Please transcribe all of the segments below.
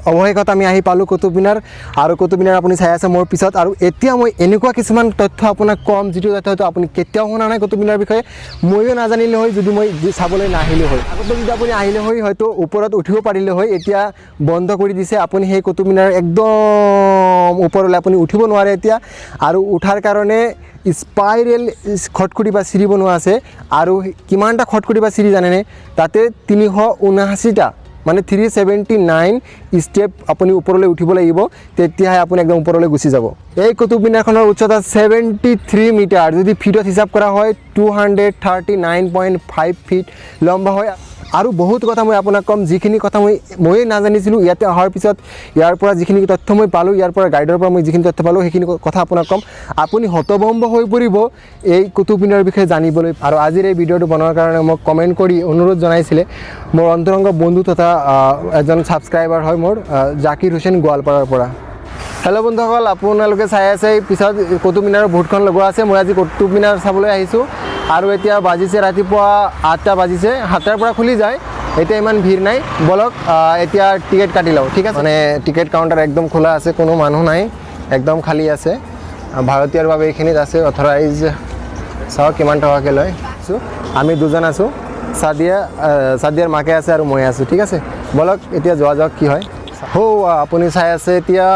অৱশেষত আমি আহি পালোঁ কুতুব মিনাৰ আৰু কুতুব মিনাৰ আপুনি চাই আছে মোৰ পিছত আৰু এতিয়া মই এনেকুৱা কিছুমান তথ্য আপোনাক ক'ম যিটো তথ্য হয়তো আপুনি কেতিয়াও শুনা নাই কুতুব মিনাৰ বিষয়ে ময়ো নাজানিলে হয় যদি মই চাবলৈ নাহিলে হয় আগতে যদি আপুনি আহিলে হয় হয়তো ওপৰত উঠিব পাৰিলে হয় এতিয়া বন্ধ কৰি দিছে আপুনি সেই কুতুব মিনাৰ একদম ওপৰলৈ আপুনি উঠিব নোৱাৰে এতিয়া আৰু উঠাৰ কাৰণে স্পাইৰেল খটখটি বা চিৰি বনোৱা আছে আৰু কিমানটা খটখটি বা চিৰি জানেনে তাতে 379টা মানে 379 ষ্টেপ আপুনি ওপৰলৈ উঠিব লাগিব তেতিয়াহে আপুনি একদম ওপৰলৈ গুচি যাব এই কুতুব মিনাৰখনৰ উচ্চতা 73 মিটাৰ যদি ফিটত হিচাপ কৰা হয় 239.5 ফিট লম্বা হয় আৰু বহুত কথা মই আপোনাক ক'ম যিখিনি কথা মই নাজানিছিলোঁ ইয়াতে অহাৰ পিছত ইয়াৰ পৰা যিখিনি তথ্য মই পালোঁ ইয়াৰ পৰা গাইডৰ পৰা মই যিখিনি তথ্য পালোঁ সেইখিনি কথা আপোনাক ক'ম আপুনি হতভম্ব হৈ পৰিব এই কুতুব মিনাৰৰ বিষয়ে জানিবলৈ আৰু আজিৰ এই ভিডিঅ'টো বনোৱাৰ কাৰণে মোক কমেণ্ট কৰি অনুৰোধ জনাইছিলে মোৰ অন্তৰংগ বন্ধু তথা এজন ছাবস্ক্ৰাইবাৰ হয় মোৰ জাকিৰ হুছেইন গোৱালপাৰাৰ পৰা হেল্ল' বন্ধুসকল আপোনালোকে চাই আছে পিছত কুতুব মিনাৰৰ বোৰ্ডখন লগোৱা আছে মই আজি কুতুব মিনাৰ চাবলৈ আহিছোঁ আৰু এতিয়া বাজিছে ৰাতিপুৱা 8টা বাজিছে 7টাৰ পৰা খুলি যায় এতিয়া ইমান ভিৰ নাই বলক এতিয়া টিকেট কাটি লওঁ ঠিক আছে মানে টিকেট কাউণ্টাৰ একদম খোলা আছে কোনো মানুহ নাই একদম খালী আছে ভাৰতীয়ৰ বাবে এইখিনিত আছে অথৰাইজ চাওক কিমান টকাকৈ লয় আমি দুজন আছোঁ সাদিয়াৰ মাকে আছে আৰু মই আছোঁ ঠিক আছে বলক এতিয়া যোৱা যাওক কি হয় আপুনি চাই আছে এতিয়া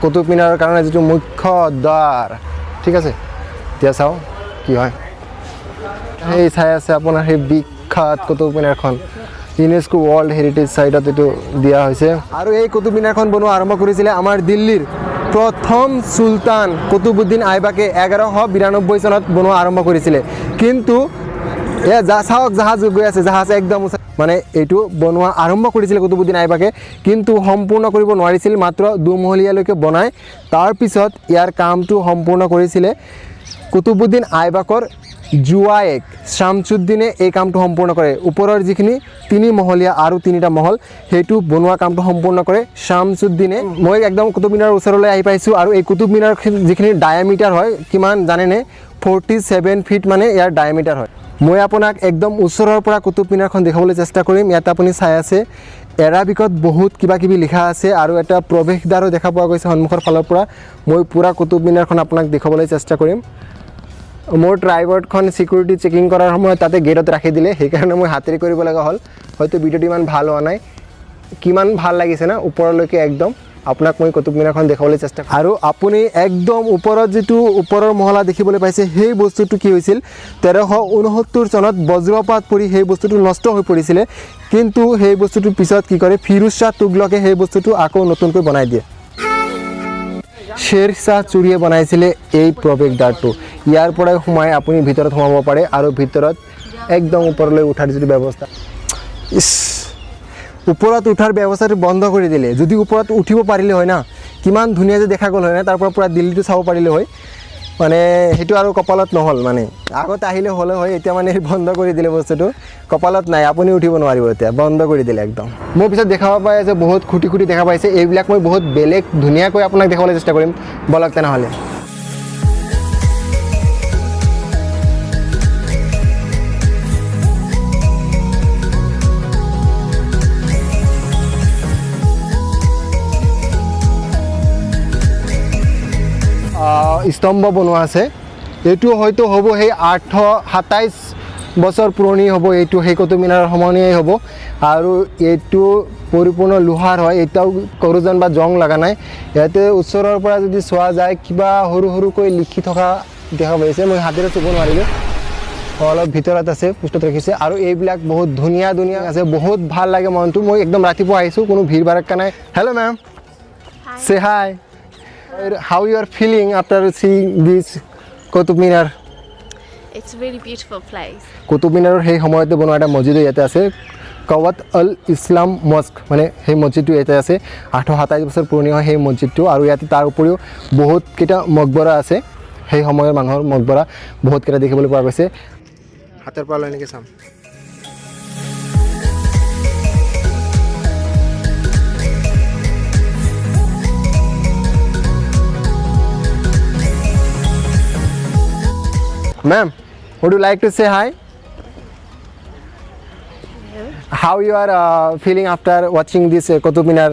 কুতুব মিনাৰৰ কাৰণে যিটো মুখ্য দ্বাৰ ঠিক আছে এতিয়া চাওঁ কি হয় সেই চাই আছে আপোনাৰ সেই বিখ্যাত কুতুব মিনাৰখন ইউনেস্কো ৱৰ্ল্ড হেৰিটেজ চাইটত এইটো দিয়া হৈছে আৰু এই কুতুব মিনাৰখন বনোৱা আৰম্ভ কৰিছিলে আমাৰ দিল্লীৰ প্ৰথম চুলতান কুতুবুদ্দিন আইবাকে 1192 চনত বনোৱা আৰম্ভ কৰিছিলে কিন্তু চাওক জাহাজ গৈ আছে জাহাজ একদম মানে এইটো বনোৱা আৰম্ভ কৰিছিলে কুতুবুদ্দিন আইবাকে কিন্তু সম্পূৰ্ণ কৰিব নোৱাৰিছিল মাত্ৰ দুমহলীয়ালৈকে বনাই তাৰপিছত ইয়াৰ কামটো সম্পূৰ্ণ কৰিছিলে কুতুবুদ্দিন আইবাকৰ জুৱায়েক শামছুদ্দিনে এই কামটো সম্পূৰ্ণ কৰে ওপৰৰ যিখিনি 3 মহলীয়া আৰু 3টা মহল সেইটো বনোৱা কামটো সম্পূৰ্ণ কৰে শামছুদ্দিনে মই একদম কুতুব মিনাৰৰ ওচৰলৈ আহি পাইছোঁ আৰু এই কুতুব মিনাৰ যিখিনি ডায়ামিটাৰ হয় কিমান জানেনে 47 ফিট মানে ইয়াৰ ডায়ামিটাৰ হয় মই আপোনাক একদম ওচৰৰ পৰা কুতুব মিনাৰখন দেখাবলৈ চেষ্টা কৰিম ইয়াত আপুনি চাই আছে এৰাবিকত বহুত কিবা কিবি লিখা আছে আৰু এটা প্ৰৱেশদ্বাৰো দেখা পোৱা গৈছে সন্মুখৰ ফালৰ পৰা মই পুৰা কুতুব মিনাৰখন আপোনাক দেখাবলৈ চেষ্টা কৰিম মোৰ ট্ৰাইবৰ্ডখন সিকিউৰিটি চেকিং কৰাৰ সময়ত তাতে গেটত ৰাখি দিলে সেইকাৰণে মই হাতেৰে কৰিব লগা হ'ল হয়তো ভিডিঅ'টো ইমান ভাল হোৱা নাই কিমান ভাল লাগিছে না ওপৰলৈকে একদম আপোনাক মই কুতুব মিনাৰখন দেখাবলৈ চেষ্টা আৰু আপুনি একদম ওপৰত যিটো ওপৰৰ মহলা দেখিবলৈ পাইছে সেই বস্তুটো কি হৈছিল 1369 চনত বজ্ৰপাত পৰি সেই বস্তুটো নষ্ট হৈ পৰিছিলে কিন্তু সেই বস্তুটো পিছত কি কৰে ফিৰোজ শাহ তুগলকে সেই বস্তুটো আকৌ নতুনকৈ বনাই দিয়ে শ্বেৰ শাহ চুৰিয়ে বনাইছিলে এই প্ৰৱেশদ্বাৰটো ইয়াৰ পৰাই সোমাই আপুনি ভিতৰত সোমাব পাৰে আৰু ভিতৰত একদম ওপৰলৈ উঠাৰ যিটো ব্যৱস্থা ওপৰত উঠাৰ ব্যৱস্থাটো বন্ধ কৰি দিলে যদি ওপৰত উঠিব পাৰিলে হয় না কিমান ধুনীয়া যে দেখা গ'ল হয় না তাৰ পৰা পুৰা দিল্লীটো চাব পাৰিলে হয় মানে সেইটো আৰু কপালত নহ'ল মানে আগত আহিলে হ'লে হয় এতিয়া মানে বন্ধ কৰি দিলে বস্তুটো কপালত নাই আপুনি উঠিব নোৱাৰিব এতিয়া বন্ধ কৰি দিলে একদম মোৰ পিছত দেখাব পাই যে বহুত খুটি খুটি দেখা পাইছে এইবিলাক মই বহুত বেলেগ ধুনীয়াকৈ আপোনাক দেখাবলৈ চেষ্টা কৰিম বলক তেনেহ'লে স্তম্ভ বনোৱা আছে এইটো হয়তো হ'ব সেই 827 বছৰ পুৰণি হ'ব এইটো সেই কুতুব মিনাৰৰ সমানেই হ'ব আৰু এইটো পৰিপূৰ্ণ লোহাৰ হয় এতিয়াও কৰোজন বা জং লগা নাই ইয়াতে ওচৰৰ পৰা যদি চোৱা যায় কিবা সৰু সৰুকৈ লিখি থকা দেখা পাইছে মই হাতেৰে চুব নোৱাৰিলোঁ অলপ ভিতৰত আছে পুষ্টত ৰাখিছে আৰু এইবিলাক বহুত ধুনীয়া ধুনীয়া আছে বহুত ভাল লাগে মনটো মই একদম ৰাতিপুৱা আহিছোঁ কোনো ভিৰ ভাৰক্কা নাই হেল্ল' মেম সে হাই How you are feeling after seeing this Qutub Minar? It's a really beautiful place. Qutub Minar সেই সময়তে বনোৱা এটা মছজিদ ইয়াতে আছে কাৱাত আল ইছলাম মস্ক মানে সেই মছজিদটো ইয়াতে আছে 827 বছৰ পুৰণি হয় সেই মছজিদটো আৰু ইয়াতে তাৰ উপৰিও বহুত কেইটা মকবৰা আছে সেই সময়ৰ মানুহৰ মকবৰা বহুত কেইটা দেখিবলৈ পোৱা গৈছে হাতৰ পৰা লৈ এনেকৈ চাম Ma'am, would you like to say hi? Hello. How you are feeling after watching this Qutub Minar?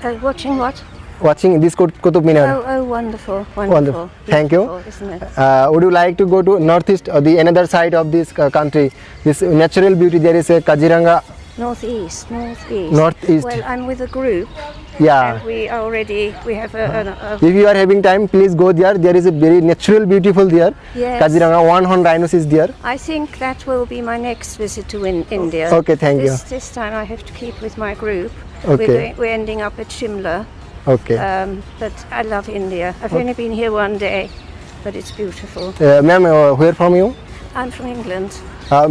Watching what? Watching this Qutub Minar. Oh, wonderful, Wonderful. Thank you. Isn't it? Would you like to go to northeast or the another side of this country? This natural beauty. There is a Kaziranga. Northeast. Northeast. Well, I'm with a group, Yeah. and we have a If you are having time, please go there. There is a very natural, beautiful there. Yes. Kaziranga one horn rhinos is there. I think that will be my next visit to India. Okay, thank you. This time I have to keep with my group. Okay. We're ending up at Shimla, Okay. but I love India. I've only been here one day, but it's beautiful. Ma'am, where from you? I'm from England.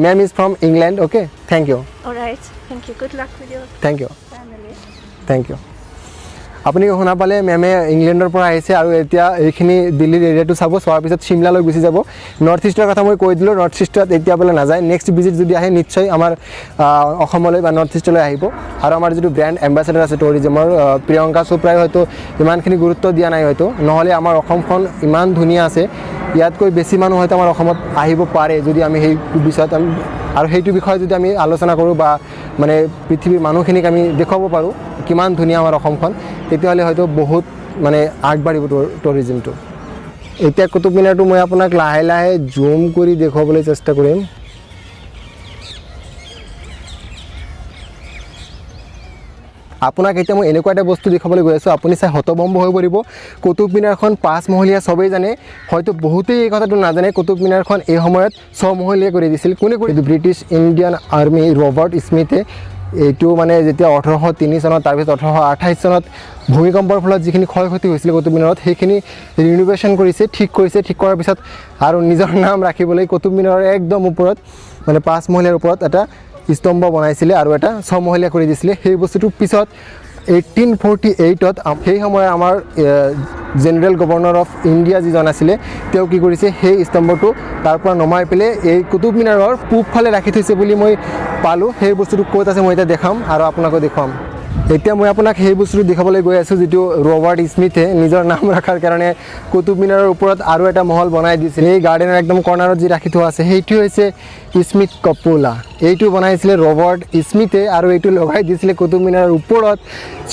Ma'am is from England. Okay. Thank you. All right. Thank you. Good luck with your Thank you. family. Thank you. আপুনি শুনা পালে মেমে ইংলেণ্ডৰ পৰা আহিছে আৰু এতিয়া এইখিনি দিল্লীৰ এৰিয়াটো চাব, চোৱাৰ পিছত চিমলালৈ গুচি যাব। নৰ্থ ইষ্টৰ কথা মই কৈ দিলোঁ, নৰ্থ ইষ্টত এতিয়া বোলে নাযায়, নেক্সট ভিজিট যদি আহে নিশ্চয় আমাৰ অসমলৈ বা নৰ্থ ইষ্টলৈ আহিব। আৰু আমাৰ যিটো ব্ৰেণ্ড এম্বাচেডাৰ আছে টুৰিজিমৰ, প্ৰিয়ংকা চোপ্ৰাই হয়তো ইমানখিনি গুৰুত্ব দিয়া নাই হয়তো, নহ'লে আমাৰ অসমখন ইমান ধুনীয়া আছে, ইয়াতকৈ বেছি মানুহ হয়তো আমাৰ অসমত আহিব পাৰে যদি আমি সেই বিষয়ত আৰু সেইটো বিষয়ে যদি আমি আলোচনা কৰোঁ বা মানে পৃথিৱীৰ মানুহখিনিক আমি দেখুৱাব পাৰোঁ কিমান ধুনীয়া আমাৰ অসমখন, তেতিয়াহ'লে হয়তো বহুত মানে আগবাঢ়িব টুৰিজিমটো। এতিয়া কুতুব মিনাৰটো মই আপোনাক লাহে লাহে জুম কৰি দেখুৱাবলৈ চেষ্টা কৰিম। আপোনাক এতিয়া মই এনেকুৱা এটা বস্তু দেখুৱাবলৈ গৈ আছোঁ, আপুনি চাই হতভম্ব হৈ পৰিব। কুতুব মিনাৰখন 5 মহলীয়া, চবেই জানে, হয়তো বহুতেই এই কথাটো নাজানে। কুতুব মিনাৰখন এই সময়ত 6 মহলীয়া কৰি দিছিল। কোনে কৰি ব্ৰিটিছ ইণ্ডিয়ান আৰ্মি ৰবাৰ্ট স্মিথে এইটো মানে যেতিয়া 1803 চনত, তাৰপিছত 1828 চনত ভূমিকম্পৰ ফলত যিখিনি ক্ষয় ক্ষতি হৈছিলে কুতুব মিনাৰত, সেইখিনি ৰিনোভেশ্যন কৰিছে, ঠিক কৰিছে। ঠিক কৰাৰ পিছত আৰু নিজৰ নাম ৰাখিবলৈ কুতুব মিনাৰৰ একদম ওপৰত মানে 5 মহলীয়াৰ ওপৰত এটা স্তম্ভ বনাইছিলে আৰু এটা 6 মহলীয়া কৰি দিছিলে। সেই বস্তুটোৰ পিছত 1848ত সেই সময়ৰ আমাৰ জেনেৰেল গভৰ্ণৰ অফ ইণ্ডিয়া যিজন আছিলে, তেওঁ কি কৰিছে, সেই স্তম্ভটো তাৰ পৰা নমাই পেলাই এই কুতুব মিনাৰৰ পূবফালে ৰাখি থৈছে বুলি মই পালোঁ। সেই বস্তুটো ক'ত আছে মই এতিয়া দেখাম আৰু আপোনাকো দেখুৱাম। এতিয়া মই আপোনাক সেই বস্তুটো দেখাবলৈ গৈ আছোঁ, যিটো ৰবাৰ্ট স্মিথে নিজৰ নাম ৰখাৰ কাৰণে কুতুব মিনাৰৰ ওপৰত আৰু এটা মহল বনাই দিছিল। এই গাৰ্ডেনৰ একদম কৰ্ণাৰত যি ৰাখি থোৱা আছে, সেইটো হৈছে স্মিথ কপোলা। এইটো বনাইছিলে ৰবাৰ্ট স্মিথে আৰু এইটো লগাই দিছিলে কুতুব মিনাৰৰ ওপৰত,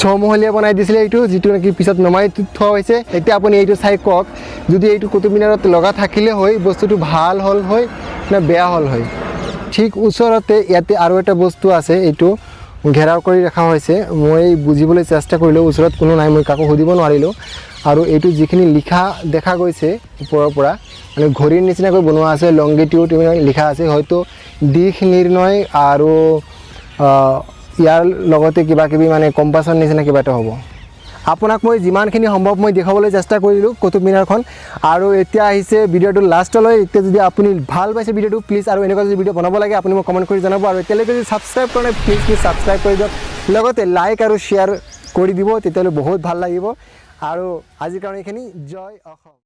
6 মহলীয়া বনাই দিছিলে এইটো, যিটো নেকি পিছত নমাই থোৱা হৈছে। এতিয়া আপুনি এইটো চাই কওক, যদি এইটো কুতুব মিনাৰত লগা থাকিলে হয়, বস্তুটো ভাল হ'ল হয় নে বেয়া হ'ল হয়। ঠিক ওচৰতে ইয়াতে আৰু এটা বস্তু আছে, এইটো ঘেৰাও কৰি ৰখা হৈছে। মই বুজিবলৈ চেষ্টা কৰিলোঁ, ওচৰত কোনো নাই, মই কাকো সুধিব নোৱাৰিলোঁ। আৰু এইটো যিখিনি লিখা দেখা গৈছে ওপৰৰ পৰা, মানে ঘড়ীৰ নিচিনাকৈ বনোৱা আছে, লংগিটিউড লিখা আছে, হয়তো দিশ নিৰ্ণয় আৰু ইয়াৰ লগতে কিবা কিবি মানে কম্পাছৰ নিচিনা কিবা এটা হ'ব। আপোনাক মই যিমানখিনি সম্ভৱ মই দেখাবলৈ চেষ্টা কৰিলোঁ কুতুব মিনাৰখন। আৰু এতিয়া আহিছে ভিডিঅ'টো লাষ্টলৈ। এতিয়া যদি আপুনি ভাল পাইছে ভিডিঅ'টো, প্লিজ আৰু এনেকুৱা যদি ভিডিঅ' বনাব লাগে আপুনি মোক কমেণ্ট কৰি জনাব। আৰু এতিয়ালৈকে যদি ছাবস্ক্ৰাইব কৰা নাই, প্লিজ ছাবস্ক্ৰাইব কৰি দিয়ক, লগতে লাইক আৰু শ্বেয়াৰ কৰি দিব, তেতিয়াহ'লে বহুত ভাল লাগিব। আৰু আজিৰ কাৰণে এইখিনি। জয় অসম।